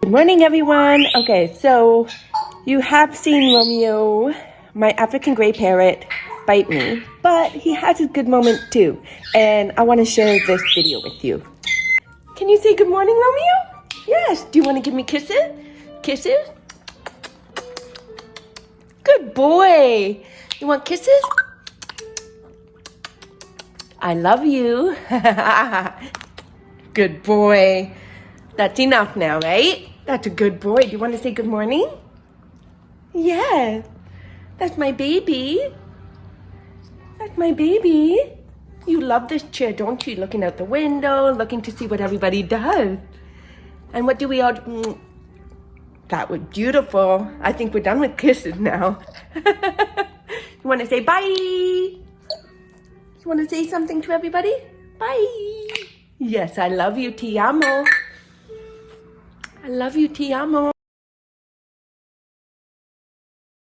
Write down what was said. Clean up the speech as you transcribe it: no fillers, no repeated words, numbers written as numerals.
Good morning, everyone. Okay, so you have seen Romeo, my African Grey Parrot, bite me, but he has a good moment too, and I want to share this video with you. Can you say good morning, Romeo? Yes. Do you want to give me kisses? Kisses? Good boy. You want kisses? I love you. Good boy. That's enough now, right? That's a good boy. Do you want to say good morning? Yes. That's my baby. That's my baby. You love this chair, don't you? Looking out the window, looking to see what everybody does. And what do we all do? That was beautiful. I think we're done with kisses now. You want to say bye? You want to say something to everybody? Bye. Yes, I love you, ti amo. I love you, ti amo.